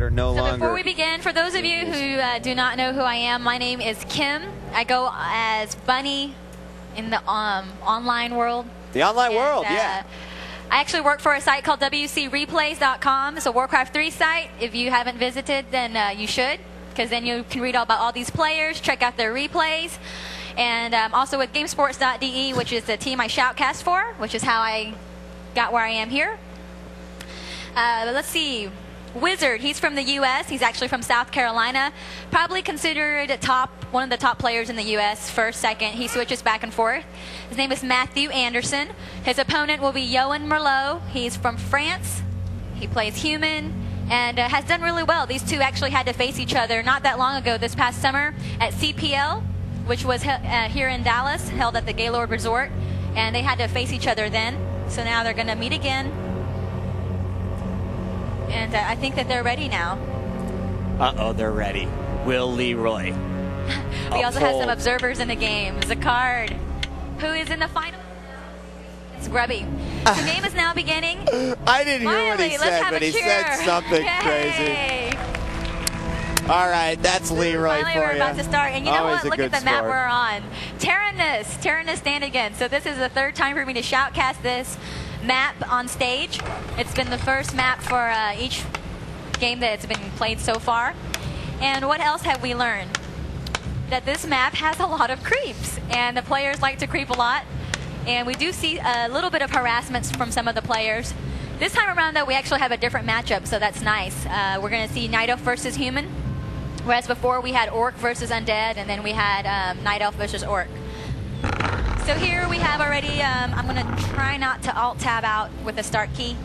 are no longer. Before we begin, for those of you who do not know who I am, my name is Kim. I go as Bunny in the online world. The online world, yeah. I actually work for a site called WC3replays.com. It's a Warcraft 3 site. If you haven't visited, then you should, because then you can read all about all these players, check out their replays. And also with GameSports.de, which is the team I shoutcast for, which is how I got where I am here. Let's see. Wizard, he's from the U.S. He's actually from South Carolina. Probably considered one of the top players in the U.S. First, second. He switches back and forth. His name is Matthew Anderson. His opponent will be Yoann Merlot. He's from France. He plays human and has done really well. These two actually had to face each other not that long ago, this past summer at CPL, which was here in Dallas, held at the Gaylord Resort. And they had to face each other then. So now they're going to meet again. And I think that they're ready now. Uh-oh, they're ready. Will Leroy. We also have some observers in the game. Zacard, who is in the final. It's Grubby. The game is now beginning. I didn't hear what he said, but he said something crazy. All right, that's Leroy Finally, for we're you. about to start. And you know Always what? Look at the map we're on. Tyrannus stand again. So this is the third time for me to shoutcast this map on stage. It's been the first map for each game that's been played so far. And what else have we learned? That this map has a lot of creeps, and the players like to creep a lot. And we do see a little bit of harassments from some of the players. This time around, though, we actually have a different matchup, so that's nice. We're going to see Night Elf versus Human, whereas before we had Orc versus Undead, and then we had Night Elf versus Orc. So here we have already, I'm going to try not to Alt-Tab out with the Start key.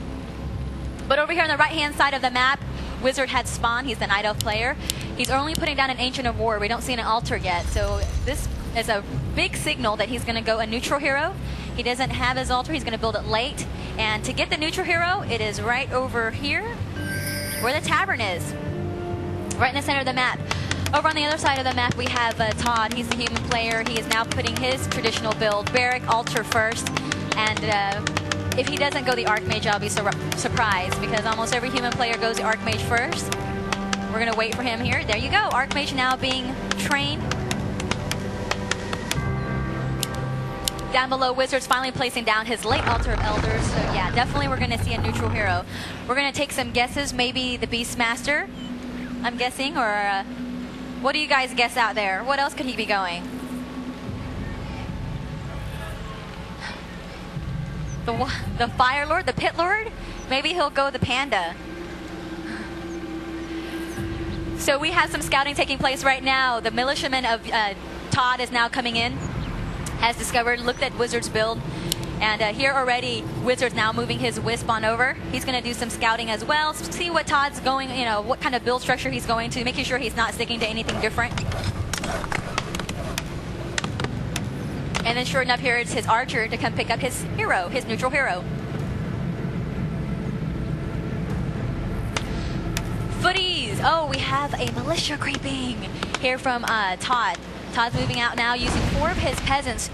But over here on the right-hand side of the map, Wizard had spawned. He's the Night Elf player. He's only putting down an Ancient of War. We don't see an altar yet. So this is a big signal that he's going to go a neutral hero. He doesn't have his altar. He's going to build it late. And to get the neutral hero, it is right over here where the tavern is. Right in the center of the map. Over on the other side of the map, we have ToD. He's the human player. He is now putting his traditional build, Barrack Altar first. And if he doesn't go the Archmage, I'll be surprised, because almost every human player goes the Archmage first. We're going to wait for him here. There you go. Archmage now being trained. Down below, Wizard's finally placing down his late Altar of Elders. So yeah, definitely we're going to see a neutral hero. We're going to take some guesses. Maybe the Beastmaster, I'm guessing, or what do you guys guess out there? What else could he be going? The Fire Lord, the Pit Lord? Maybe he'll go the Panda. So we have some scouting taking place right now. The militiaman of ToD is now coming in, has discovered, looked at Wizard's build, and here already Wizard's now moving his Wisp on over. He's going to do some scouting as well, see what ToD's going, you know, what kind of build structure he's going to, making sure he's not sticking to anything different. And then sure enough, here it's his archer to come pick up his hero, his neutral hero. Footies! Oh, we have a militia creeping here from ToD. ToD's moving out now using 4 of his peasants,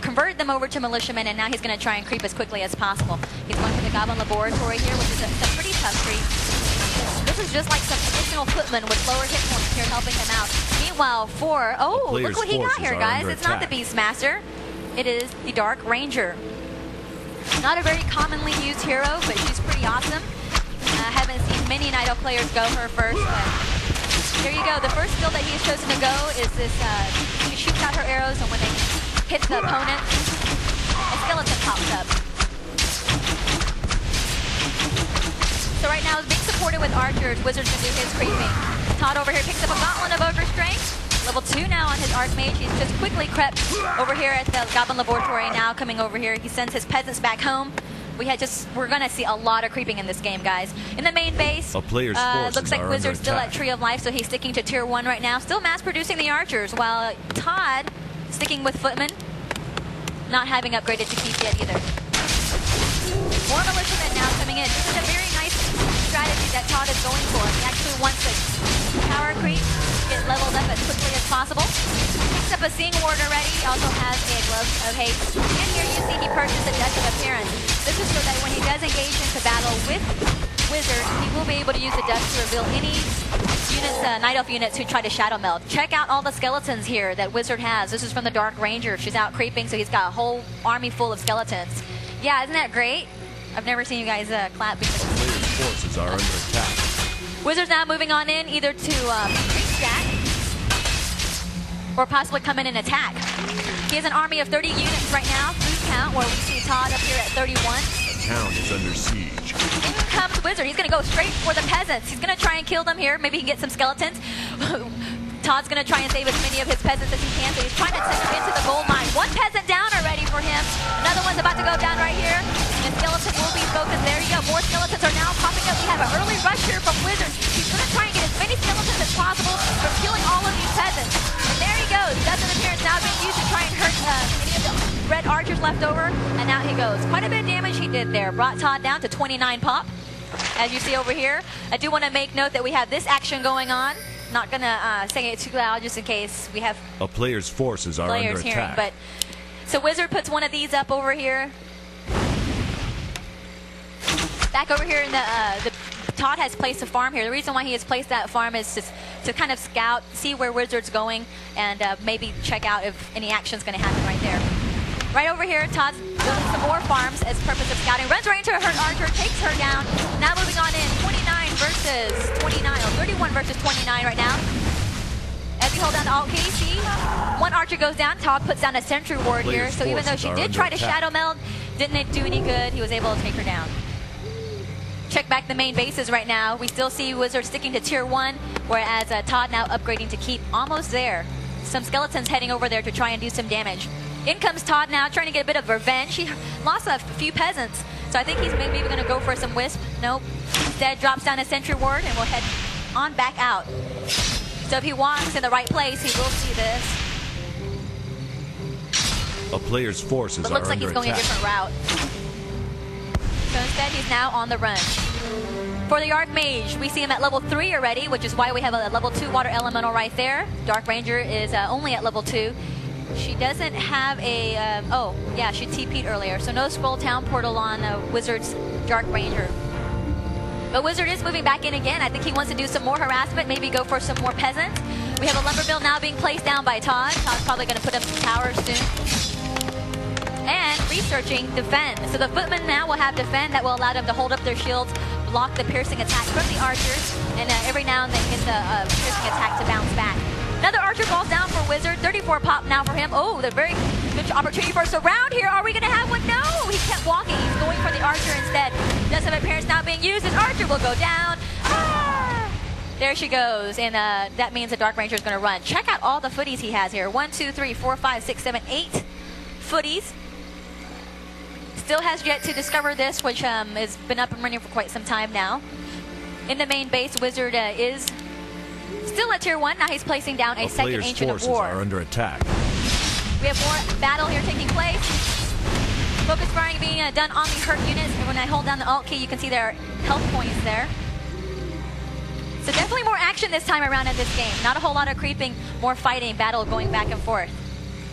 converted them over to militiamen, and now he's going to try and creep as quickly as possible. He's going for the Goblin Laboratory here, which is a pretty tough creep. This is just like some additional footmen with lower hit points here helping him out. Meanwhile, look what he got here, guys. It's not the Beastmaster. It is the Dark Ranger. Not a very commonly used hero, but she's pretty awesome. I haven't seen many Night Elf players go her first, but here you go. The first build that he's chosen to go is this, she shoots out her arrows, and when they hit the opponent, a skeleton pops up. So right now, being supported with archers, Wizard's going to do his creeping. ToD over here picks up a Gauntlet of Ogre Strength. Level 2 now on his Archmage. He's just quickly crept over here at the Goblin Laboratory, now coming over here. He sends his peasants back home. We're going to see a lot of creeping in this game, guys. In the main base, looks like Wizard's still at Tree of Life, so he's sticking to Tier 1 right now. Still mass-producing the archers, while ToD sticking with footmen, not having upgraded to keep yet either. More militiamen now coming in. This is a very nice strategy that ToD is going for. He actually wants to power creep, get leveled up as quickly as possible. Picks up a Seeing Ward already. He also has a Glove of Haste. And here you see he purchased a Death of Appearance. This is so that when he does engage into battle with Wizard, he will be able to use the dust to reveal any units, Night Elf units who try to Shadow Meld. Check out all the skeletons here that Wizard has. This is from the Dark Ranger. She's out creeping, so he's got a whole army full of skeletons. Yeah, isn't that great? I've never seen you guys clap because Players' forces are under attack. Wizard's now moving on in either to pre-stack or possibly come in and attack. He has an army of 30 units right now, food count, where we see ToD up here at 31. The town is under siege. In comes Wizard. He's going to go straight for the peasants. He's going to try and kill them here. Maybe he can get some skeletons. ToD's going to try and save as many of his peasants as he can, so he's trying to take them into the gold mine. One peasant down already for him. Another one's about to go down right here. The skeleton will be focused. There you go. More skeletons are now popping up. We have an early rush here from Wizard. He's going to try and get as many skeletons as possible from killing all of these peasants. And there he goes. Dust of Appearance now being used to try and hurt any of the red archers left over. And out he goes. Quite a bit of damage he did there. Brought ToD down to 29 pop. As you see over here, I do want to make note that we have this action going on. Not going to say it too loud just in case we have a player's forces are under attack. Hearing, but so Wizard puts one of these up over here. Back over here in the ToD has placed a farm here. The reason why he has placed that farm is to kind of scout, see where Wizard's going, and maybe check out if any action's going to happen right there. Right over here, ToD's building some more farms as purpose of scouting. Runs right into a hurt archer, takes her down. Now moving on in, 29 versus 29, or 31 versus 29 right now. As you hold down the Alt key, see, one archer goes down. ToD puts down a sentry ward here. So even though she did try to Shadow Meld, didn't do any good. He was able to take her down. Check back the main bases right now. We still see Wizard sticking to tier 1, whereas ToD now upgrading to keep almost there. Some skeletons heading over there to try and do some damage. In comes ToD now, trying to get a bit of revenge. He lost a few peasants, so I think he's maybe going to go for some wisp. Nope. Instead, drops down a sentry ward and will head on back out. So if he walks in the right place, he will see this. A player's forces But looks like he's going a different route. So instead, he's now on the run. For the Archmage, we see him at level 3 already, which is why we have a level 2 water elemental right there. Dark Ranger is only at level 2. She doesn't have a, oh, yeah, she TP'd earlier. So no scroll town portal on Wizard's Dark Ranger. But Wizard is moving back in again. I think he wants to do some more harassment, maybe go for some more peasants. We have a lumber mill now being placed down by ToD. ToD's probably going to put up some towers soon. And researching Defend. So the footmen now will have Defend that will allow them to hold up their shields, block the piercing attack from the archers, and every now and then get the piercing attack to bounce back. Another archer falls down for Wizard. 34 pop now for him. Oh, the very good opportunity for a surround here. Are we going to have one? No, he kept walking. He's going for the archer instead. Dust of Appearance now being used. An archer will go down. Ah! There she goes, and that means the Dark Ranger is going to run. Check out all the footies he has here. 1, 2, 3, 4, 5, 6, 7, 8 footies. Still has yet to discover this, which has been up and running for quite some time now. In the main base, Wizard is still at tier 1. Now he's placing down a second Ancient of War. Are under attack. We have more battle here taking place. Focus firing being done on the hurt units. And when I hold down the Alt key, you can see there are health points there. So definitely more action this time around in this game. Not a whole lot of creeping, more fighting, battle going back and forth.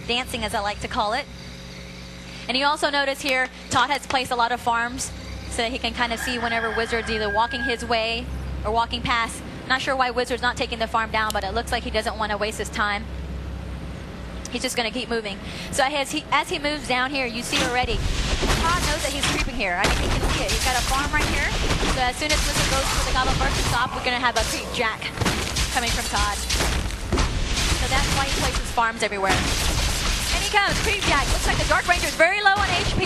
Dancing, as I like to call it. And you also notice here, ToD has placed a lot of farms so that he can kind of see whenever Wizard's either walking his way or walking past. Not sure why Wizard's not taking the farm down, but it looks like he doesn't want to waste his time. He's just going to keep moving. So as he moves down here, you see already, ToD knows that he's creeping here. I mean, he can see it. He's got a farm right here. So as soon as Wizard goes for the Goblin Burst to stop, we're going to have a creep jack coming from ToD. So that's why he places farms everywhere. And he comes, creep jack. Looks like the Dark Ranger is very low on HP.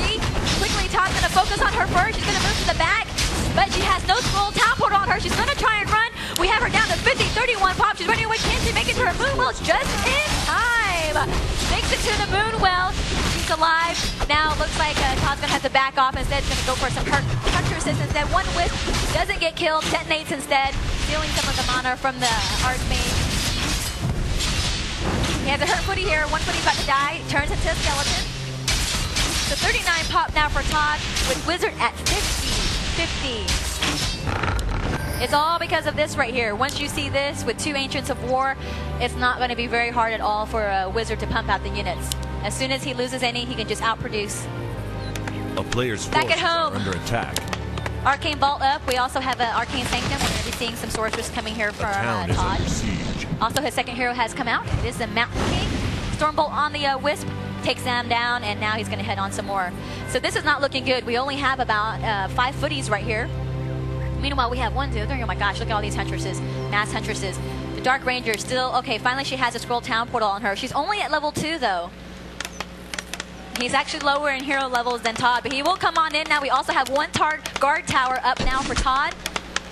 Quickly, ToD's going to focus on her first. She's going to move to the back. But she has no scroll town portal on her. She's going to try and run. We have her down to 50, 31 pop. She's running away. Can she make it to her moonwell just in time? Makes it to the moonwell. She's alive. Now looks like ToD's going to have to back off. Instead, he's going to go for some hunter assist instead. One wisp doesn't get killed. Detonates instead. Stealing some of the mana from the Archmage. He has a hurt footy here. One footy's about to die. Turns into a skeleton. So 39 pop now for ToD with Wizard at 50. It's all because of this right here. Once you see this with 2 Ancients of War, it's not going to be very hard at all for a Wizard to pump out the units. As soon as he loses any, he can just outproduce. A player's forces are under attack. Arcane Vault up. We also have an Arcane Sanctum. We're going to be seeing some sorcerers coming here for ToD. Also, his second hero has come out. It is the Mountain King. Stormbolt on the Wisp. Takes them down, and now he's going to head on some more. So this is not looking good. We only have about 5 footies right here. Meanwhile, we have 1, 2, 3. Oh my gosh, look at all these Huntresses. Mass Huntresses. The Dark Ranger still, okay, finally she has a Scroll Town Portal on her. She's only at level 2, though. He's actually lower in hero levels than ToD, but he will come on in now. We also have 1 guard tower up now for ToD.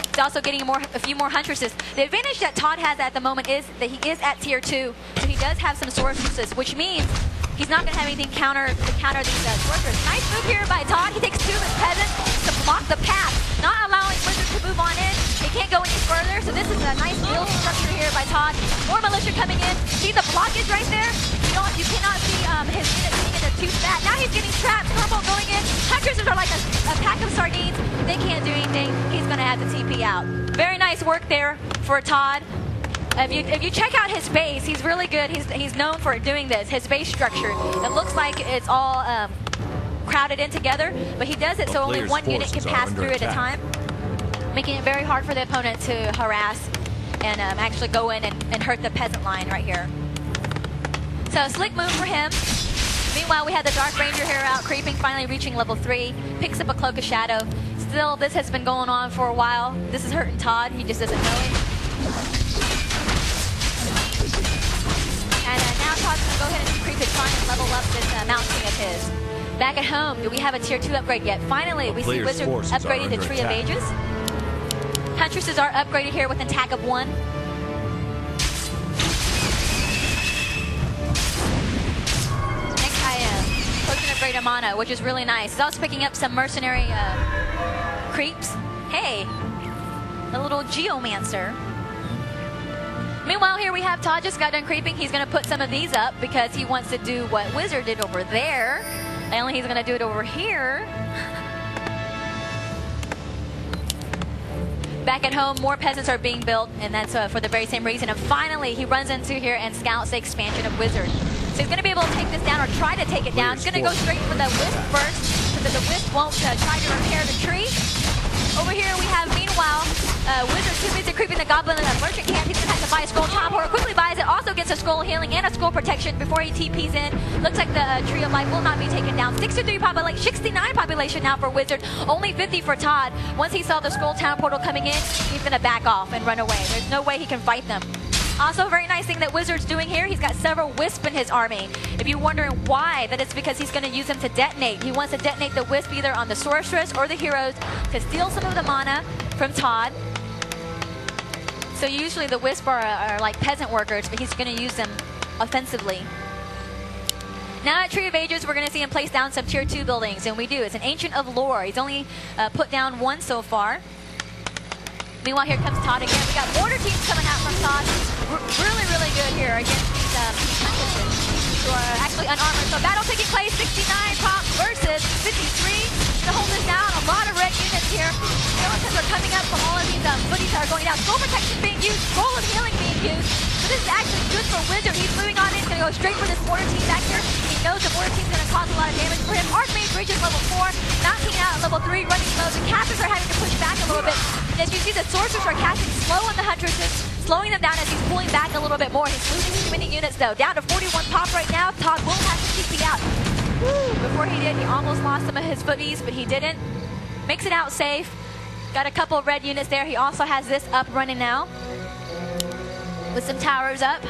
He's also getting a few more Huntresses. The advantage that ToD has at the moment is that he is at tier 2, so he does have some sorceresses, which means he's not going to have anything to counter these sorcerers. Nice move here by ToD. He takes 2 of his peasants to block the path, not allowing Blizzard to move on in. He can't go any further, so this is a nice build structure here by ToD. More militia coming in. See the blockage right there? You cannot see his unit being in the 2 stat. Now he's getting trapped. Stormbolt going in. Huntresses are like a pack of sardines. They can't do anything. He's going to have to TP out. Very nice work there for ToD. If you check out his base, he's really good. He's known for doing this. His base structure. It looks like it's all crowded in together, but he does it so only 1 unit can pass through at a time, making it very hard for the opponent to harass and actually go in and hurt the peasant line right here. So slick move for him. Meanwhile, we had the Dark Ranger here out creeping, finally reaching level 3. Picks up a Cloak of Shadow. Still, this has been going on for a while. This is hurting ToD. He just doesn't know it. And now ToD's going to go ahead and creep his trying and level up this Mountain King of his. Back at home, do we have a tier 2 upgrade yet? Finally, we see Wizard upgrading the Tree of Ages. Huntresses are upgraded here with an attack of 1. Next I am Potion of Great Amana, which is really nice. He's also picking up some mercenary creeps. Hey, a little Geomancer. Meanwhile, here we have ToD just got done creeping. He's going to put some of these up because he wants to do what Wizard did over there. Only he's going to do it over here. Back at home, more peasants are being built, and that's for the very same reason. And finally, he runs into here and scouts the expansion of Wizard. So he's going to be able to take this down, or try to take it down. He's going to go straight for the Wisp first, so that the Wisp won't try to repair the tree. Over here we have, meanwhile, Wizard too busy creeping the Goblin in the merchant camp. He's going to have to buy a Scroll Town Portal. Quickly buys it. Also gets a Scroll Healing and a Scroll Protection before he TPs in. Looks like the Tree of Life will not be taken down. 63 population, 69 population now for Wizard. Only 50 for ToD. Once he saw the Scroll Town Portal coming in, he's going to back off and run away. There's no way he can fight them. Also, a very nice thing that Wizard's doing here, he's got several Wisp in his army. If you're wondering why, that is because he's going to use them to detonate. He wants to detonate the Wisp either on the Sorceress or the Heroes to steal some of the mana from ToD. So usually the Wisp are like peasant workers, but he's going to use them offensively. Now at Tree of Ages, we're going to see him place down some tier 2 buildings, and we do. It's an Ancient of Lore. He's only put down 1 so far. Meanwhile, here comes ToD again. We got mortar teams coming out from ToD. Really, really good here against these Huntresses, who are actually unarmored. So battle taking place, 69 pop versus 53 to hold this down. A lot of red units here. Skeletons are coming up from all of these footies that are going down. Scroll Protection being used, Scroll of Healing being used. So this is actually good for Wizard. He's moving on in. He's going to go straight for this mortar team back here. He knows the mortar team's going to cause a lot of damage for him. Archmage reaches level 4. Mountain King out at level 3, running slow. The casters are having to push back a little bit. And as you see, the Sorcerers are casting slow on the Huntresses, slowing them down as he's pulling back a little bit more. He's losing too many units, though. Down to 41 pop right now. ToD will have to TP out. Woo! Before he did, he almost lost some of his footies, but he didn't. Makes it out safe. Got a couple of red units there. He also has this up running now, with some towers up.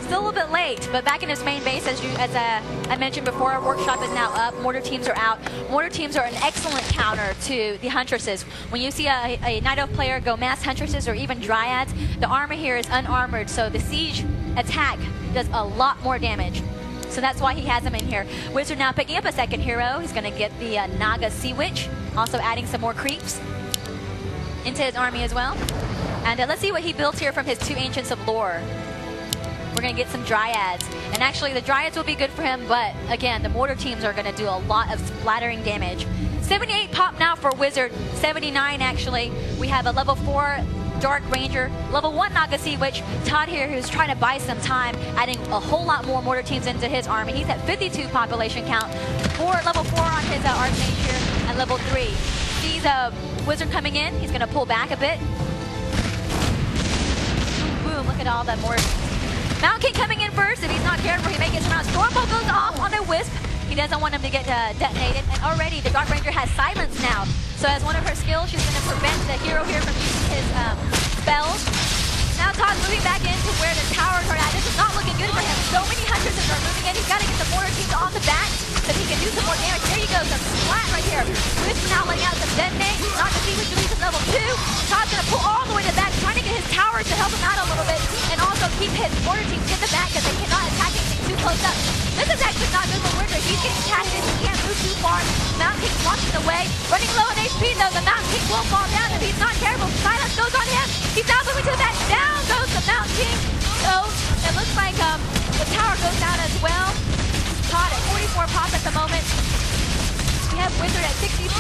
Still a little bit late, but back in his main base, as I mentioned before, our workshop is now up. Mortar teams are out. Mortar teams are an excellent counter to the Huntresses. When you see a Night Elf player go mass Huntresses or even Dryads, the armor here is unarmored, so the siege attack does a lot more damage. So that's why he has them in here. Wizard now picking up a second hero. He's going to get the Naga Sea Witch, also adding some more creeps into his army as well. And let's see what he built here from his 2 Ancients of Lore. We're going to get some Dryads. And actually, the Dryads will be good for him, but again, the mortar teams are going to do a lot of splattering damage. 78 pop now for Wizard, 79 actually. We have a level 4 Dark Ranger, level 1 Naga Sea Witch. ToD here, who's trying to buy some time, adding a whole lot more mortar teams into his army. He's at 52 population count. Level 4 on his Archmage here, and level 3. These Wizard coming in. He's going to pull back a bit. Boom, look at all that more. Mountain King coming in first. If he's not careful, he may get surrounded. Stormbolt goes off on a Wisp. He doesn't want him to get detonated. And already the Dark Ranger has silence now. So as one of her skills, she's going to prevent the hero here from using his spells. Now Todd's moving back into where the towers are at. This is not looking good for him. So many hunters are moving in. He's got to get the mortar teams on the back so he can do some more damage. There you go, some splat right here. Wisp now letting out some detonate. Not to see which releases level 2. Todd's going to pull all the way to the back, trying to get his towers to help him out a little bit. And also keep his mortar teams in the back because they cannot attack anything too close up. This is actually not good for Wizard. He's getting casted. He can't move too far. Mountain King's launching away. Running low on HP though. The Mountain King will fall down if he's not careful. Silence goes on him. He's now moving to the back. Down goes the Mountain King. So it looks like the tower goes down as well. Todd at 44 pop at the moment. We have Wizard at 63.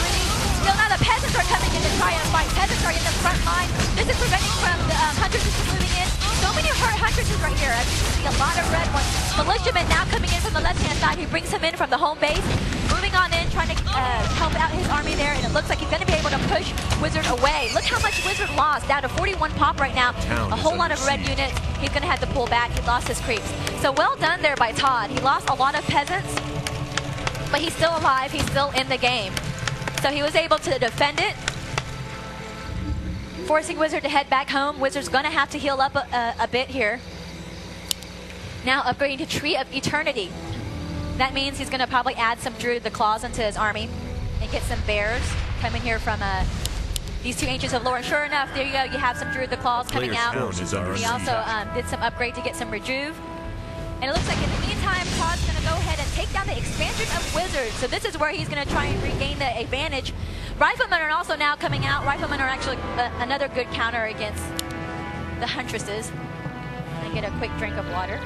Still now the peasants are coming in to try and fight. Peasants are in the front line. This is preventing from the huntresses from moving in. So many huntresses right here. As you can see, a lot of red ones. Militiaman now coming in from the left-hand side. He brings him in from the home base. Moving on in, trying to help out his army there. And it looks like he's going to be able to push Wizard away. Look how much Wizard lost. Down to 41 pop right now. A whole lot of red units. He's going to have to pull back. He lost his creeps. So well done there by Todd. He lost a lot of peasants, but he's still alive. He's still in the game. So he was able to defend it, forcing Wizard to head back home. Wizard's going to have to heal up a bit here. Now upgrading to Tree of Eternity. That means he's going to probably add some Druid the Claws into his army and get some bears coming here from these two Ancients of Lore. And sure enough, there you go. You have some Druid the Claws coming out. He also did some upgrade to get some Rejuve. And it looks like in the meantime, Todd's going to go ahead and take down the expansion of Wizard. So this is where he's going to try and regain the advantage. Riflemen are also now coming out. Riflemen are actually another good counter against the Huntresses. And get a quick drink of water.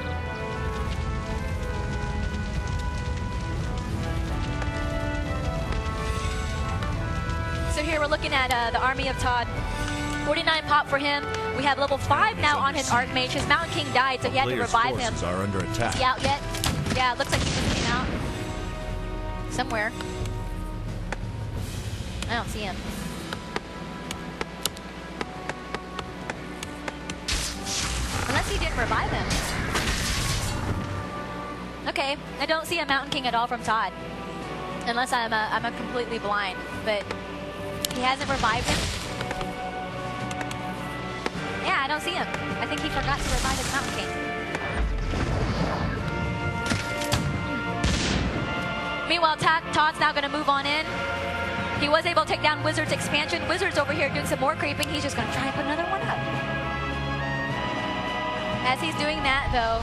So here we're looking at the army of Todd. 49 pop for him. We have level 5 now on his Archmage. His Mountain King died, so he had to revive him. Are under attack. Is he out yet? Yeah, it looks like he just came out. Somewhere. I don't see him. Unless he didn't revive him. Okay, I don't see a Mountain King at all from Todd. Unless I'm completely blind, but he hasn't revived him. Yeah, I don't see him. I think he forgot to revive his Mountain King. Meanwhile, Todd's now going to move on in. He was able to take down Wizard's expansion. Wizard's over here doing some more creeping. He's just going to try and put another one up. As he's doing that, though,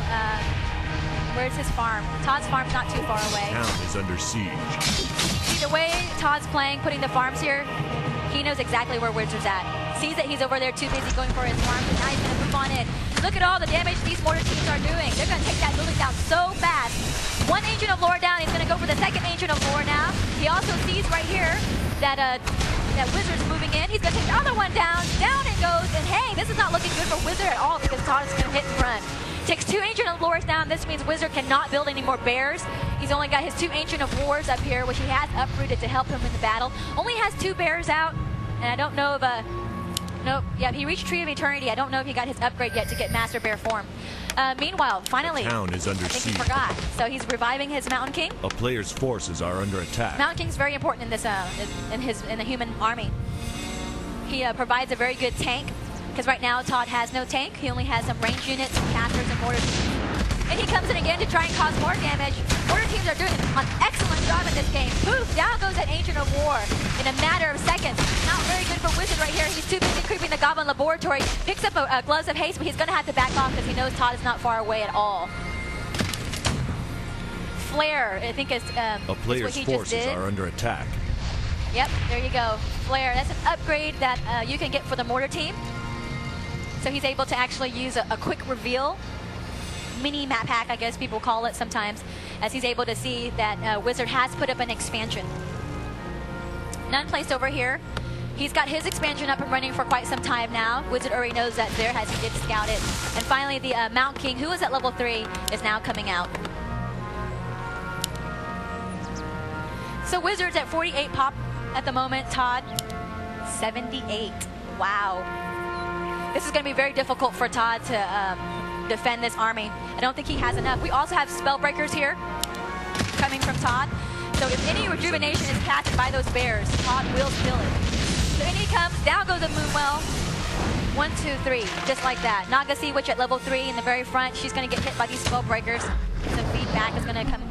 where's his farm? Todd's farm's not too far away. Town is under siege. See, the way Todd's playing, putting the farms here, he knows exactly where Wizard's at. Sees that he's over there too busy going for his farms, and now he's going to move on in. Look at all the damage these mortar teams are doing. They're going to take that building down so fast. One Ancient of Lore down. He's going to go for the second Ancient of Lore now. He also sees right here that that Wizard's moving in. He's going to take the other one down. Down it goes. And hey, this is not looking good for Wizard at all because Todd is going to hit and run. Takes 2 Ancient of Lores down. This means Wizard cannot build any more bears. He's only got his 2 Ancient of Wars up here, which he has uprooted to help him in the battle. Only has 2 bears out. And I don't know if nope. Yeah, he reached Tree of Eternity. I don't know if he got his upgrade yet to get Master Bear form. Meanwhile, finally, the town is under siege. He forgot. So he's reviving his Mountain King. A player's forces are under attack. Mountain King's very important in this in the human army. He provides a very good tank because right now Todd has no tank. He only has some range units, some casters, and mortar teams. And he comes in again to try and cause more damage. Mortar teams are doing an excellent job in this game. Poof! Down goes that Ancient of War in a matter of seconds. Not very good for Wizard right here. He's too busy creeping the Goblin Laboratory. Picks up a Gloves of Haste, but he's going to have to back off because he knows Todd is not far away at all. Flare, I think, is a player's is what he forces just did. Are under attack. Yep, there you go. Flare, that's an upgrade that you can get for the mortar team. So he's able to actually use a quick reveal. Mini map hack, I guess people call it sometimes, as he's able to see that Wizard has put up an expansion. None placed over here. He's got his expansion up and running for quite some time now. Wizard already knows that there as he did scout it. And finally, the Mountain King, who is at level 3, is now coming out. So Wizard's at 48 pop at the moment. Todd, 78. Wow. This is going to be very difficult for ToD to defend this army. I don't think he has enough. We also have Spellbreakers here coming from ToD. So if any rejuvenation is casted by those bears, ToD will steal it. So in he comes, down goes the Moonwell. 1, 2, 3, just like that. Naga Sea Witch at level 3 in the very front. She's going to get hit by these Spellbreakers. Some feedback is going to come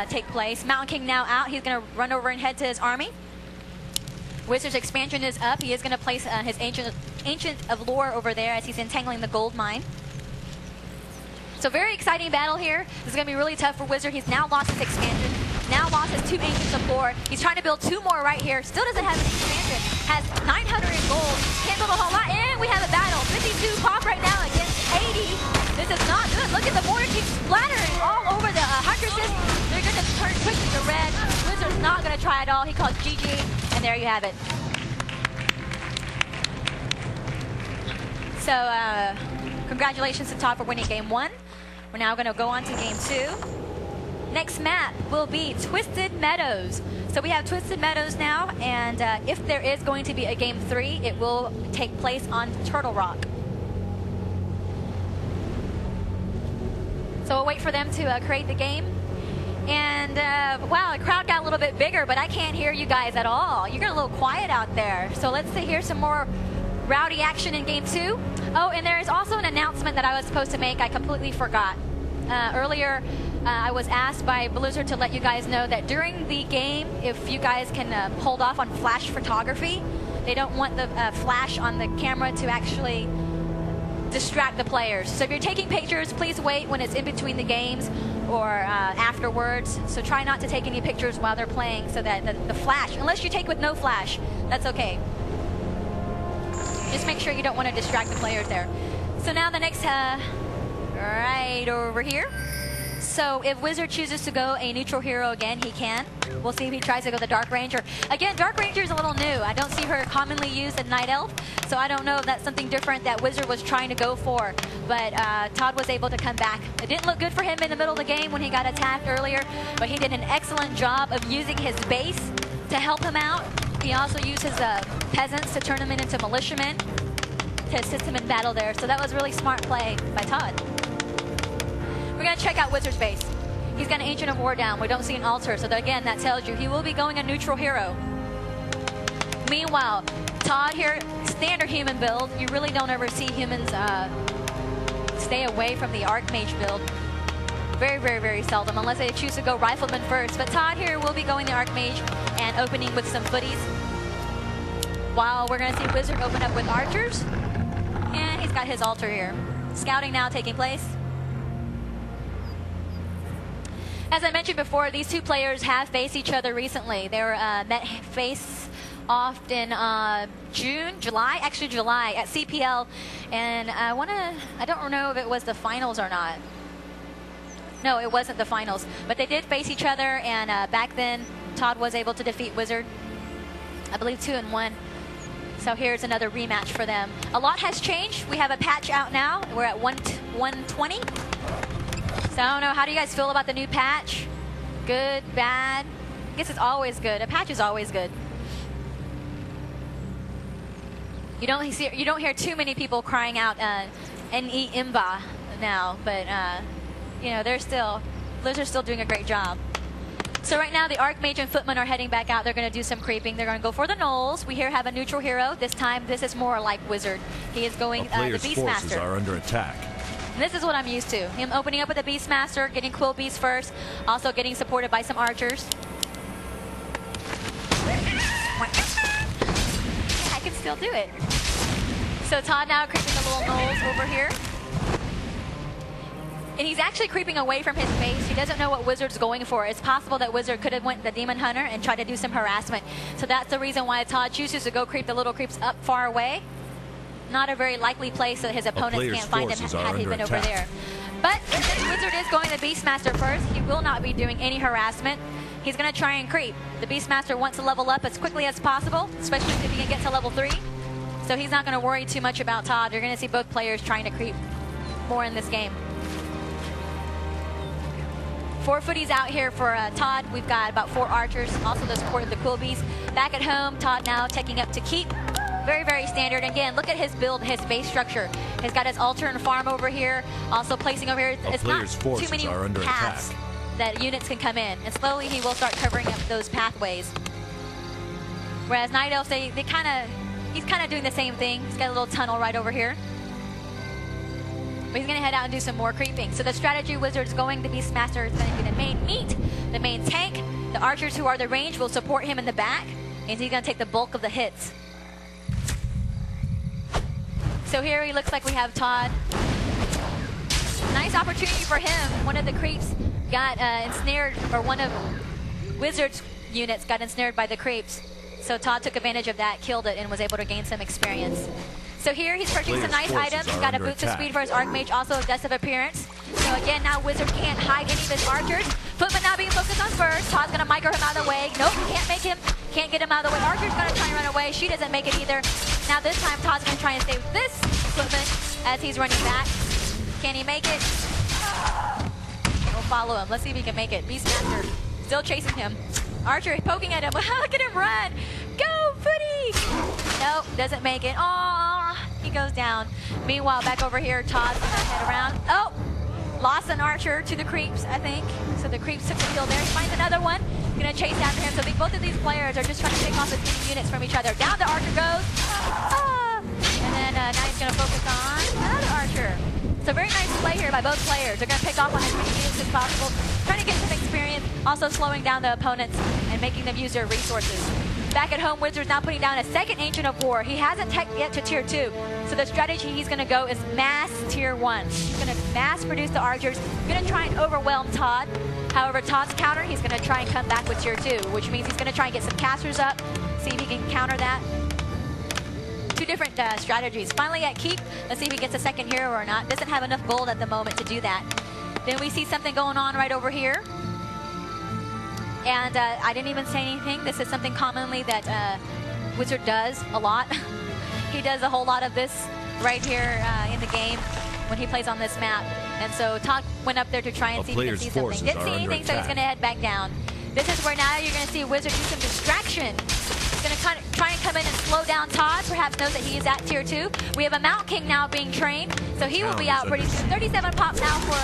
take place. Mountain King now out. He's going to run over and head to his army. Wizard's expansion is up. He is going to place his Ancient of Lore over there as he's entangling the gold mine. So very exciting battle here. This is going to be really tough for Wizard. He's now lost his expansion. Now lost his 2 Ancients of Lore. He's trying to build 2 more right here. Still doesn't have an expansion. Has 900 in gold. Can't build a whole lot. And we have a battle. 52 pop right now against 80. This is not good. Look at the border keep splattering all over the Huntresses. They're going to turn quickly to red. Wizard's not going to try at all. He calls GG. And there you have it. So, congratulations to ToD for winning game 1. We're now going to go on to game 2. Next map will be Twisted Meadows. So we have Twisted Meadows now, and if there is going to be a game 3, it will take place on Turtle Rock. So we'll wait for them to create the game. And wow, the crowd got a little bit bigger, but I can't hear you guys at all. You're getting a little quiet out there. So let's hear some more rowdy action in game 2. Oh, and there is also an announcement that I was supposed to make. I completely forgot. Earlier, I was asked by Blizzard to let you guys know that during the game, if you guys can hold off on flash photography, they don't want the flash on the camera to actually distract the players. So if you're taking pictures, please wait when it's in between the games or afterwards. So try not to take any pictures while they're playing so that the flash, unless you take with no flash, that's okay. Just make sure you don't want to distract the players there. So now the next, right over here. So if Wizard chooses to go a neutral hero again, he can. We'll see if he tries to go the Dark Ranger. Again, Dark Ranger is a little new. I don't see her commonly used in Night Elf, so I don't know if that's something different that Wizard was trying to go for. But ToD was able to come back. It didn't look good for him in the middle of the game when he got attacked earlier, but he did an excellent job of using his base to help him out. He also used his peasants to turn them into militiamen to assist him in battle there. So that was really smart play by ToD. We're going to check out Wizard's base. He's got an Ancient of War down. We don't see an altar, so that, again, that tells you he will be going a neutral hero. Meanwhile, ToD here, standard human build. You really don't ever see humans stay away from the Archmage build. Very, very, very seldom, unless they choose to go Rifleman first. But ToD here will be going the Archmage and opening with some footies. While we're going to see Wizard open up with archers. And he's got his altar here. Scouting now taking place. As I mentioned before, these two players have faced each other recently. They were met face off in July at CPL, and I don't know if it was the finals or not. No, it wasn't the finals, but they did face each other, and back then ToD was able to defeat Wizard, I believe 2-1. So here's another rematch for them. A lot has changed. We have a patch out now. We're at 120. So I don't know, how do you guys feel about the new patch? Good, bad? I guess it's always good. A patch is always good. You don't hear too many people crying out NE Imba now, but you know, Blizzard's still doing a great job. So right now the Archmage and Footman are heading back out. They're going to do some creeping. They're going to go for the Knolls. We here have a neutral hero. This time this is more like Wizard. He is going the Beastmaster. Forces are under attack. This is what I'm used to. Him opening up with a Beastmaster, getting Quill Beast first, also getting supported by some archers. I can still do it. So ToD now creeping the little Knolls over here. And he's actually creeping away from his base. He doesn't know what Wizard's going for. It's possible that Wizard could have went the Demon Hunter and tried to do some harassment. So that's the reason why ToD chooses to go creep the little creeps up far away. Not a very likely place so that his opponents can't find him had he been over there. But since Wizard is going the Beastmaster first, he will not be doing any harassment. He's going to try and creep. The Beastmaster wants to level up as quickly as possible, especially if he can get to level 3. So he's not going to worry too much about ToD. You're going to see both players trying to creep more in this game. 4 footies out here for ToD. We've got about 4 archers, also the support of the Quilbies. Back at home, ToD now taking up to keep. Very, very standard. Again, look at his build, his base structure. He's got his altar and farm over here, also placing over here. It's not too many paths that units can come in, and slowly he will start covering up those pathways. Whereas Night Elves, he's kind of doing the same thing. He's got a little tunnel right over here. But he's going to head out and do some more creeping. So the strategy wizard is going to be Beastmaster. Is going to be the main meat, the main tank. The archers who are the range will support him in the back, and he's going to take the bulk of the hits. So here he looks like we have ToD. Nice opportunity for him. One of the creeps got ensnared, or one of Wizard's units got ensnared by the creeps. So ToD took advantage of that, killed it, and was able to gain some experience. So here he's purchasing some nice items. He's got a boost of speed for his Archmage, also aggressive appearance. So again, now Wizard can't hide any of his archers. Footman now being focused on first. ToD's going to micro him out of the way. Nope, can't get him out of the way. Archer's going to try and run away. She doesn't make it either. Now this time ToD's going to try and save this Footman as he's running back. Can he make it? We'll follow him. Let's see if he can make it. Beastmaster still chasing him. Archer poking at him. Look at him run. Go, Footy! Nope, doesn't make it. Aww, he goes down. Meanwhile, back over here, ToD's gonna head around. Oh, lost an archer to the creeps, I think. So the creeps took the kill there. He finds another one. Gonna chase after him. So both of these players are just trying to pick off as many units from each other. Down the archer goes. And then now he's gonna focus on another archer. So very nice play here by both players. They're gonna pick off on as many units as possible, trying to get some experience, also slowing down the opponents and making them use their resources. Back at home, Wizard's now putting down a second Ancient of War. He hasn't teched yet to tier 2. So the strategy he's going to go is mass tier 1. He's going to mass produce the archers. He's going to try and overwhelm ToD. However, ToD's counter, he's going to try and come back with tier 2, which means he's going to try and get some casters up, see if he can counter that. 2 different strategies. Finally at keep, let's see if he gets a second hero or not. Doesn't have enough gold at the moment to do that. Then we see something going on right over here. And I didn't even say anything. This is something commonly that Wizard does a lot. He does a whole lot of this right here in the game when he plays on this map. And so ToD went up there to try and see if he can see something. Didn't see anything, so he's going to head back down. This is where now you're going to see Wizard do some distraction. He's going to try and come in and slow down ToD. Perhaps knows that he is at tier 2. We have a Mount King now being trained, so he will be out pretty soon. 37 pops now for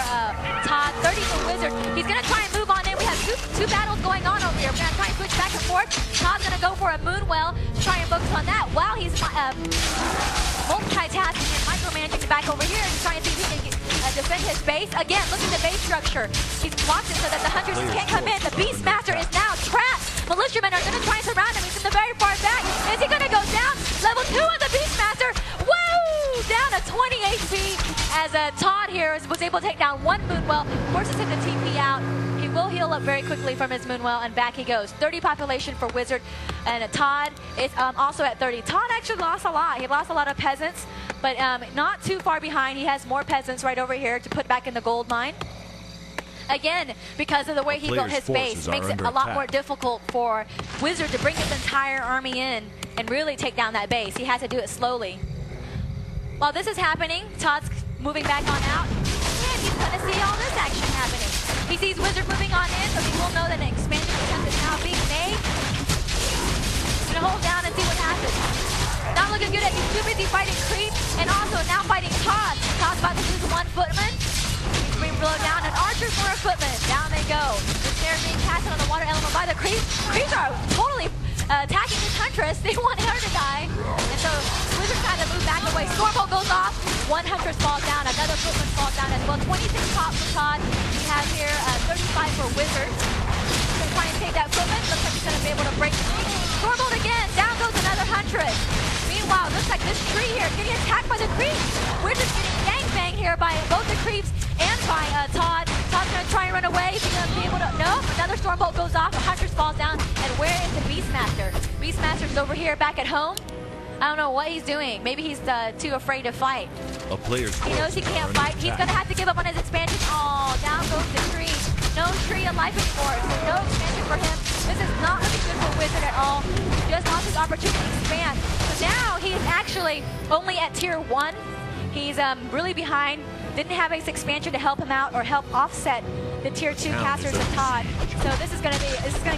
ToD, 30 for Wizard. He's going to try and move on in. We have two battles going on over here. We're going to try and switch back and forth. ToD's going to go for a Moonwell to try and focus on that while he's multitasking and micromanaging back over here and trying to see if he can defend his base. Again, look at the base structure. He's blocked it so that the Hunters can't come in. The Beastmaster is now trapped. Militiamen are going to try and surround him. He's in the very far back. Is he going to go down? Level 2 on the Beastmaster. Woo! Down to 20 HP as ToD here was able to take down 1 Moonwell. Forces him to TP out. He will heal up very quickly from his Moonwell, and back he goes. 30 population for Wizard, and ToD is also at 30. ToD actually lost a lot. He lost a lot of peasants, but not too far behind. He has more peasants right over here to put back in the gold mine. Again, because of the way he built his base, makes it a lot more difficult for Wizard to bring his entire army in and really take down that base. He has to do it slowly. While this is happening, ToD's moving back on out, and he's going to see all this action happening. He sees Wizard moving on in, so he will know that an expansion attempt is now being made. He's going to hold down and see what happens. Not looking good as he's too busy fighting creep, and also now fighting ToD. ToD's about to lose 1 footman. He's being blown down, and archers for a footman. Down they go. The snare being casted on the water element by the creeps. Creeps are totally attacking this Huntress. They want her to die. And so Wizard's got to move back away. Stormbolt goes off. 1 Huntress falls down. Another footman falls down as well. 26 pops for ToD. We have here 35 for Wizard. He's going to try and take that footman. Looks like he's going to be able to break through. Stormbolt again. Down goes another Huntress. Meanwhile, looks like this tree here is getting attacked by the creeps. Wizard's getting gangbanged here by both the creeps and by ToD. ToD's going to try and run away. Is he going to be able to? No. Another Stormbolt goes off. A Huntress falls down. And where is the Beastmaster? Beastmaster's over here back at home. I don't know what he's doing. Maybe he's too afraid to fight. He knows he can't fight. He's going to have to give up on his expansion. Oh, down goes the tree. No tree of life anymore. So no expansion for him. This is not looking good for Wizard at all. He just lost his opportunity to expand. So now he is actually only at tier 1. He's really behind Didn't have ace expansion to help him out or help offset the tier 2 casters of ToD. So this is gonna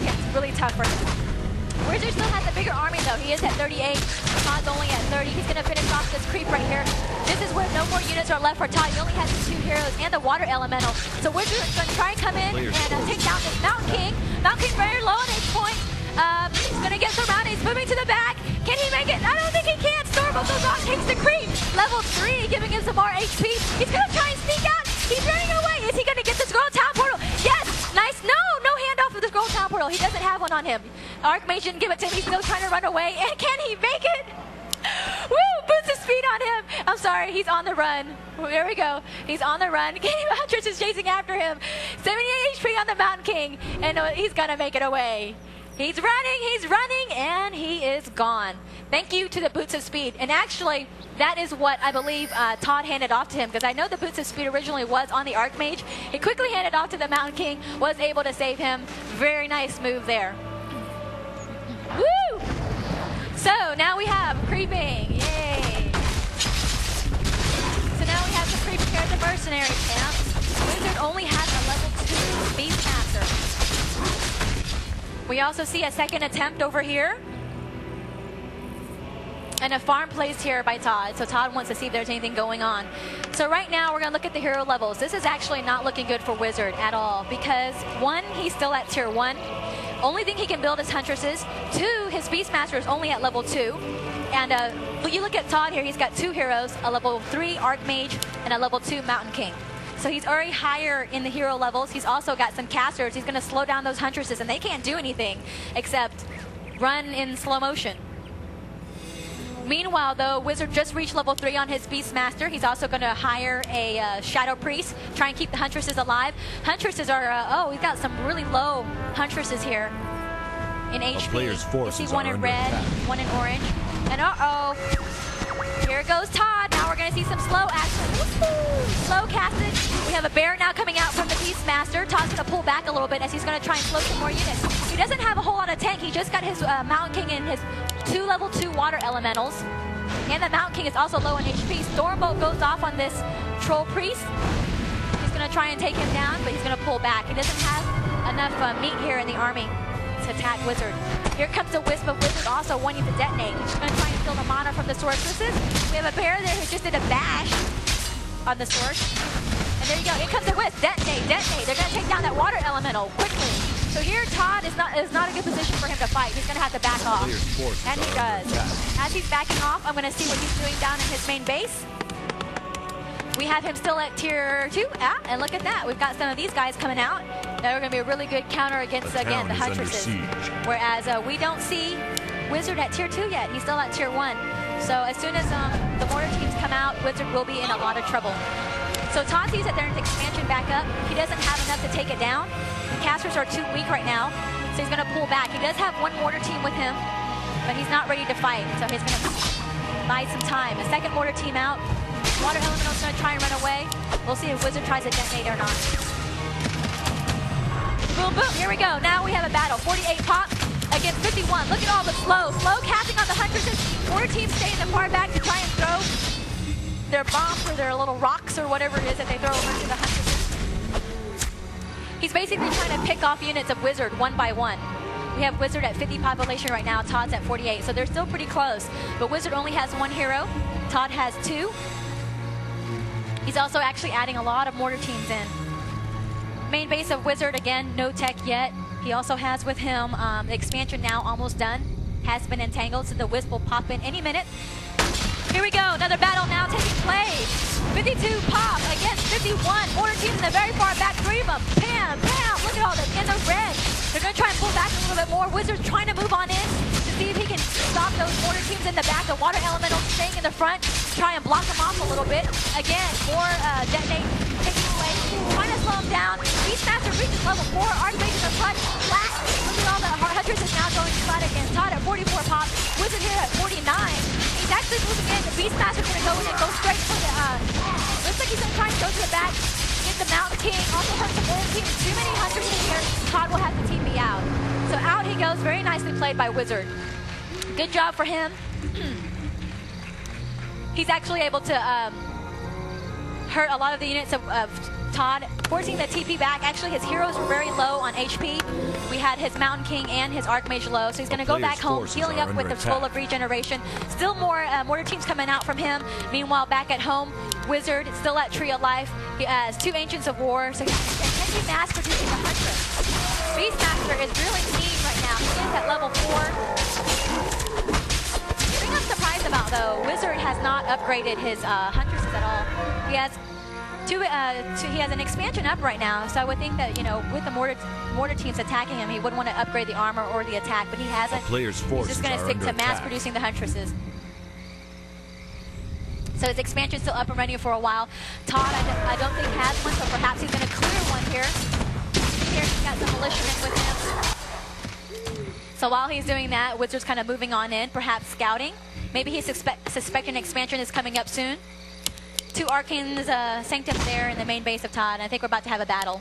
get really tough for him. Wizard still has a bigger army though. He is at 38. ToD's only at 30. He's gonna finish off this creep right here. This is where no more units are left for ToD. He only has the 2 heroes and the water elemental. So Wizard is gonna try and come in and take down this Mountain King. Mountain King very low on his point. He's gonna get surrounded. He's moving to the back. Can he make it? I don't think he can. Stormbolt goes on, takes the creep. Level 3, giving him some more HP. He's gonna try and sneak out. He's running away. Is he gonna get the Scroll Town Portal? Yes! Nice. No handoff of the Scroll Town Portal. He doesn't have one on him. Archmage didn't give it to him. He's still trying to run away. And can he make it? Woo! Boots of speed on him. I'm sorry. He's on the run. There we go. He's on the run. Game Huntress is chasing after him. 78 HP on the Mountain King. And he's gonna make it away. He's running, and he is gone. Thank you to the Boots of Speed. And actually, that is what I believe ToD handed off to him, because I know the Boots of Speed originally was on the Archmage. He quickly handed off to the Mountain King, was able to save him. Very nice move there. Woo! So now we have creeping. Yay! So now we have some creeping here at the Mercenary camp. Wizard only has a level 2 Beastmaster. We also see a second attempt over here. And a farm placed here by ToD. So ToD wants to see if there's anything going on. So right now we're going to look at the hero levels. This is actually not looking good for Wizard at all. Because 1, he's still at tier 1. Only thing he can build is Huntresses. 2, his Beastmaster is only at level 2. And when you look at ToD here, he's got 2 heroes, a level 3 Archmage and a level 2 Mountain King. So he's already higher in the hero levels. He's also got some casters. He's going to slow down those Huntresses, and they can't do anything except run in slow motion. Meanwhile, though, Wizard just reached level 3 on his Beastmaster. He's also going to hire a Shadow Priest, try and keep the Huntresses alive. Huntresses are, we've got some really low Huntresses here in HP. You see one in red, one in orange. And here goes ToD. Now we're going to see some slow action. Slow casted. We have a bear now coming out from the Beastmaster. ToD's going to pull back a little bit as he's going to try and slow some more units. He doesn't have a whole lot of tank. He just got his Mountain King and his 2 level 2 water elementals. And the Mountain King is also low on HP. Stormbolt goes off on this Troll Priest. He's going to try and take him down, but he's going to pull back. He doesn't have enough meat here in the army to attack Wizard. Here comes the Wisp of Wizard, also wanting to detonate. He's going to try and steal the mana from the Sorceresses. We have a bear there who just did a bash on the sword. And there you go. Here comes the Wisp. Detonate, detonate. They're going to take down that water elemental quickly. So here, ToD is not a good position for him to fight. He's going to have to back off. And he does. As he's backing off, I'm going to see what he's doing down in his main base. We have him still at tier 2. And look at that. We've got some of these guys coming out. That are going to be a really good counter against, again, the Huntresses. Whereas we don't see Wizard at tier 2 yet. He's still at tier 1. So as soon as the mortar teams come out, Wizard will be in a lot of trouble. So ToD sees that there's expansion back up. He doesn't have enough to take it down. The casters are too weak right now, so he's going to pull back. He does have one mortar team with him, but he's not ready to fight, so he's going to buy some time. A second mortar team out. Water Elemental's going to try and run away. We'll see if Wizard tries to detonate or not. Boom, boom. Here we go. Now we have a battle. 48 pop against 51. Look at all the slow casting on the Huntresses. Mortar teams stay in the far back to try and throw their bombs or their little rocks or whatever it is that they throw over to the Huntresses. He's basically trying to pick off units of Wizard one by one. We have Wizard at 50 population right now. ToD's at 48, so they're still pretty close. But Wizard only has 1 hero. ToD has 2. He's also actually adding a lot of mortar teams in. Main base of Wizard, again, no tech yet. He also has with him the expansion now almost done. Has been entangled, so the Wisp will pop in any minute. Here we go, another battle now taking place. 52 pop against 51. Mortar teams in the very far back, 3 of them. Bam, bam, look at all this in the red. They're going to try and pull back a little bit more. Wizard's trying to move on in to see if he can stop those mortar teams in the back. The water elementals staying in the front, try and block them off a little bit. Again, more detonate, taking away, trying to slow them down. Beastmaster reaches level 4, Archmage in the front, flat. Look at all the Hunters is now going flat again. ToD at 44 pop, Wizard here at 49. He's actually moving in. The Beastmaster's going to go in and go straight for the, looks like he's going to try and go to the back. Get the Mountain King, also has some old teams. Too many Hunters in here. ToD will have to team me out. So out he goes, very nicely played by Wizard. Good job for him. He's actually able to hurt a lot of the units of ToD, forcing the TP back. Actually, his heroes were very low on HP. We had his Mountain King and his Archmage low, so he's going to go back home, healing up with the Scroll of Regeneration. Still more mortar teams coming out from him. Meanwhile, back at home, Wizard still at Tree of Life. He has 2 Ancients of War, so he can mass producing the Huntress. Beastmaster is really mean right now. He is at level 4. The thing I'm surprised about, though, Wizard has not upgraded his Huntresses at all. He has he has an expansion up right now, so I would think that, you know, with the mortar teams attacking him, he would want to upgrade the armor or the attack, but he hasn't. He's just going to stick to mass producing the Huntresses. So his expansion's still up and running for a while. ToD, I don't think has one, so perhaps he's going to clear one here. Here he's got some militiamen with him. So while he's doing that, Wizard's kind of moving on in, perhaps scouting. Maybe he's suspecting expansion is coming up soon. 2 Arcane's Sanctums there in the main base of ToD. I think we're about to have a battle.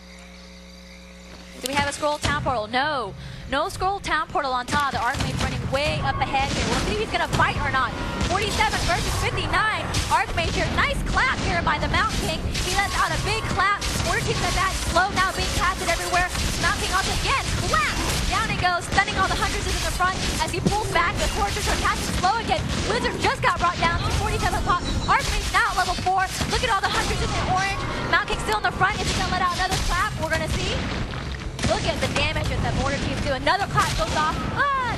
Do we have a Scroll Town Portal? No. No Scroll Town Portal on ToD. The Archmage running way up ahead here. We'll see if he's going to fight or not. 47 versus 59. Archmage here. Nice clap here by the Mountain King. He lets out a big clap. Mortar teams at that. Slow now being casted everywhere. Mountain King also again. Clap! Down he goes, stunning all the Huntresses in the front as he pulls back. The Fortress are casting slow again. Wizard just got brought down to 47 pop. Archmage now at level 4. Look at all the Huntresses in orange. Mountain King still in the front. Is he going to let out another clap? We're going to see. Look at the damage that the mortar teams do. Another clap goes off.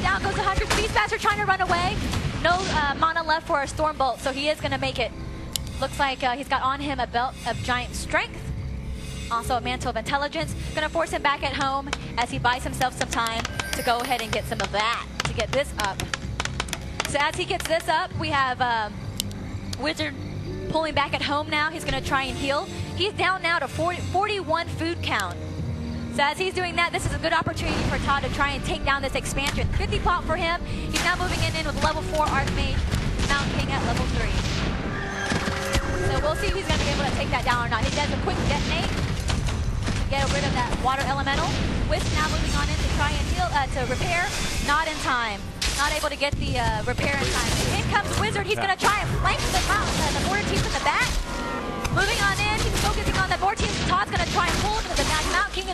Down goes the Huntress. Beastmaster trying to run away. No mana left for a Stormbolt, so he is going to make it. Looks like he's got on him a belt of giant strength. Also a mantle of intelligence. Going to force him back at home as he buys himself some time to go ahead and get some of that to get this up. So as he gets this up, we have Wizard pulling back at home now. He's going to try and heal. He's down now to 41 food count. So as he's doing that, this is a good opportunity for ToD to try and take down this expansion. 50 pop for him. He's now moving in with level 4 Archmage, Mountain King at level 3. So we'll see if he's going to be able to take that down or not. He does a quick detonate to get rid of that water elemental. Wisp now moving on in to try and heal, to repair. Not in time. Not able to get the repair in time. In comes Wizard. He's going to try and flank the mortar teams in the back. Moving on in, he's focusing on the mortar teams. ToD's going to try and pull him to the back. Mountain King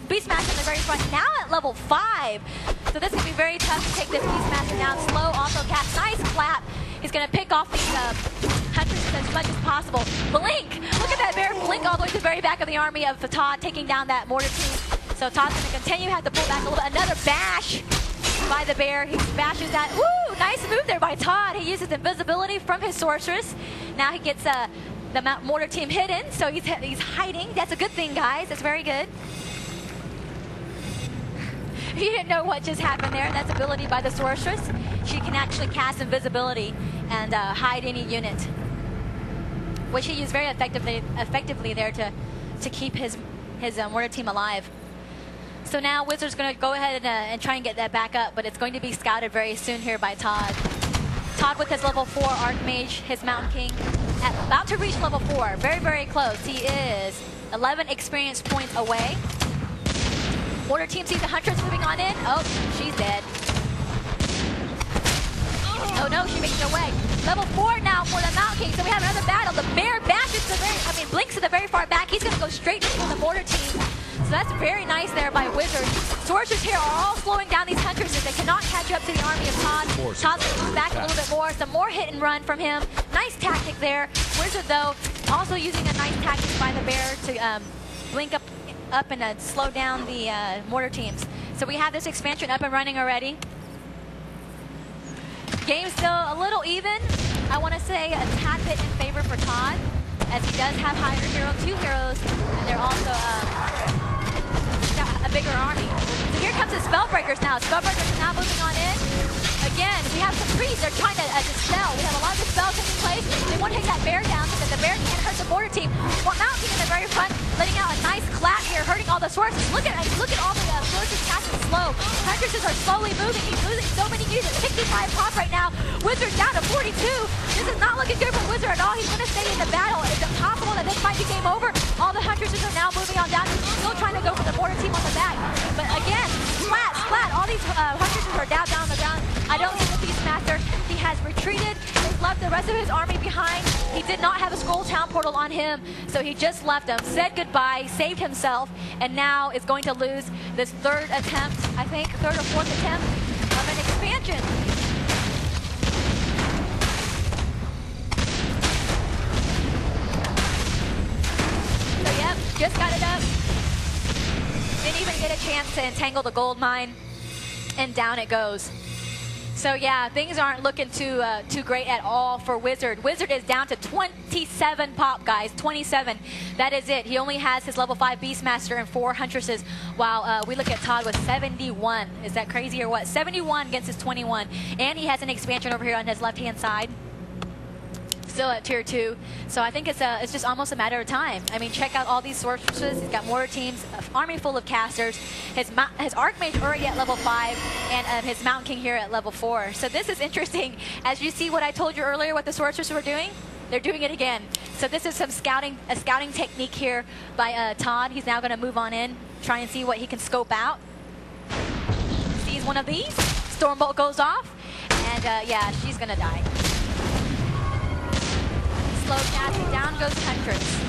Beastmaster in the very front. Now at level 5. So this could be very tough to take this Beastmaster down. Slow also cast. Nice clap. He's going to pick off these Huntresses as much as possible. Blink! Look at that bear blink all the way to the very back of the army of ToD, taking down that mortar team. So ToD's going to continue, have to pull back a little bit. Another bash by the bear. He bashes that. Woo! Nice move there by ToD. He uses invisibility from his sorceress. Now he gets the mortar team hidden, so he's hiding. That's a good thing, guys. That's very good. If you didn't know what just happened there, that's ability by the sorceress. She can actually cast invisibility and hide any unit, which he used very effectively there to keep his mortar team alive. So now Wizard's going to go ahead and try and get that back up, but it's going to be scouted very soon here by ToD. ToD with his level 4 Archmage, his Mountain King, about to reach level 4. Very, very close. He is 11 experience points away. Mortar team sees the Huntress moving on in. Oh, she's dead. Oh no, she makes her way. Level 4 now for the Mountain King. So we have another battle. The bear bashes blinks to the very far back. He's going to go straight into the mortar team. So that's very nice there by Wizard. Sorcerers here are all slowing down these Huntresses. They cannot catch up to the army of ToD. ToD's going to move back a little bit more. Some more hit and run from him. Nice tactic there. Wizard, though, also using a nice tactic by the bear to blink up and slow down the mortar teams. So we have this expansion up and running already. Game's still a little even. I want to say a tad bit in favor for ToD, as he does have higher hero, 2 heroes, and they're also a bigger army. So here comes the Spellbreakers now. Spellbreakers are now moving on in. Again, we have some priests. They're trying to dispel. We have a lot of spells taking place. They want to take that bear down so that the bear can't hurt the mortar team. Well, Mountain King in the very front, letting out a nice clap here, hurting all the swords. Look at all the swords casting slow. Huntresses are slowly moving. He's losing so many units. 65 pop right now. Wizard down to 42. This is not looking good for Wizard at all. He's going to stay in the battle. Is it possible that this might be game over? All the Huntresses are now moving on down. He's still trying to go for the mortar team on the back. But again, splat. All these Huntresses are down on the ground. I don't see the Beastmaster. He has retreated. His left the rest of his army behind. He did not have a scroll town portal on him, so he just left them, said goodbye, saved himself, and now is going to lose this third attempt, I think, third or fourth attempt of an expansion. So yep, just got it up. Didn't even get a chance to entangle the gold mine, and down it goes. So yeah, things aren't looking too great at all for Wizard. Wizard is down to 27 pop, guys. 27. That is it. He only has his level 5 Beastmaster and 4 Huntresses, while we look at ToD with 71. Is that crazy or what? 71 against his 21. And he has an expansion over here on his left-hand side. Still at tier 2, so I think it's just almost a matter of time. I mean, check out all these sorceresses. He's got mortar teams, an army full of casters. His Archmage already at level 5, and his Mountain King here at level 4. So this is interesting. As you see what I told you earlier, what the sorceresses were doing, they're doing it again. So this is a scouting technique here by ToD. He's now going to move on in, try and see what he can scope out. Sees one of these, Stormbolt goes off, and yeah, she's going to die. Slow casting, down goes Huntress.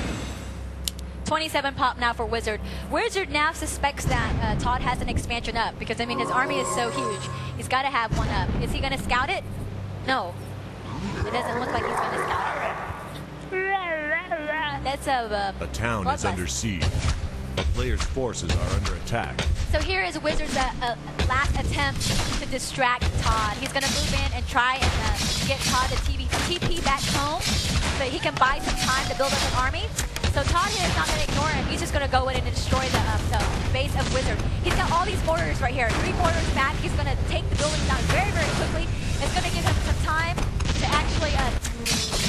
27 pop now for Wizard. Wizard now suspects that ToD has an expansion up, because I mean his army is so huge. He's got to have one up. Is he going to scout it? No. It doesn't look like he's going to scout it. That's a town is under siege. The player's forces are under attack. So here is Wizard's last attempt to distract ToD. He's going to move in and try and get ToD to TP back home so he can buy some time to build up an army. So ToD here is not going to ignore him. He's just going to go in and destroy the base of Wizard. He's got all these mortars right here. 3 mortars back. He's going to take the buildings down very, very quickly. It's going to give him some time to actually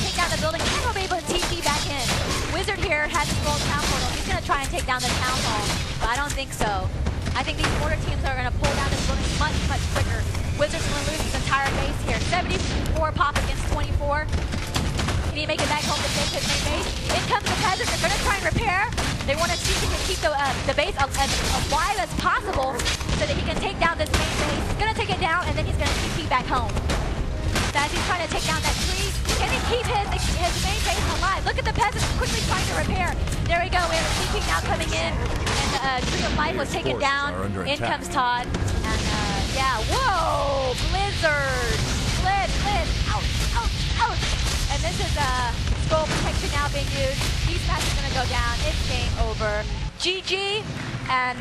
take down the building, and he'll be able to TP back in. Wizard here has his gold town portal. He's going to try and take down the town hall, but I don't think so. I think these mortar teams are going to pull down this building much, much quicker. Wizard's going to lose his entire base here. 74 pop against 24. Can he make it back home to take his main base? In comes the peasants. They're going to try and repair. They want to see if he can keep the base as wide as possible so that he can take down this main base. He's going to take it down, and then he's going to TP back home. So as he's trying to take down that tree, can he keep his main base alive? Look at the peasants quickly trying to repair. There we go. We have a TP now coming in, and the Tree of Life was taken down. In comes ToD. And yeah, whoa! Blizzard! Blizz! Ouch! Ouch! Ouch! And this is scroll protection now being used. Beastmaster is going to go down. It's game over. GG, and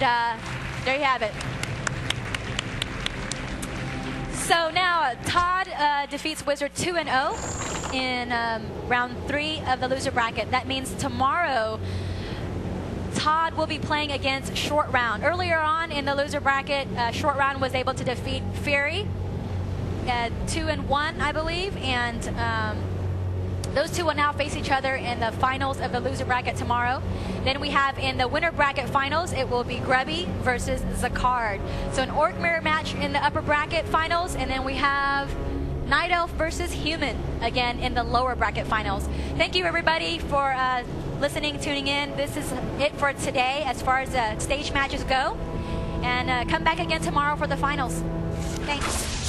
there you have it. So now ToD defeats Wizard 2-0 in round 3 of the loser bracket. That means tomorrow ToD will be playing against Short Round. Earlier on in the loser bracket, Short Round was able to defeat Fury 2-1, I believe, and those two will now face each other in the finals of the loser bracket tomorrow. Then we have in the winner bracket finals, it will be Grubby versus Zakard. So an Orc Mirror match in the upper bracket finals, and then we have Night Elf versus Human again in the lower bracket finals. Thank you everybody for listening, tuning in. This is it for today as far as stage matches go. And come back again tomorrow for the finals. Thanks.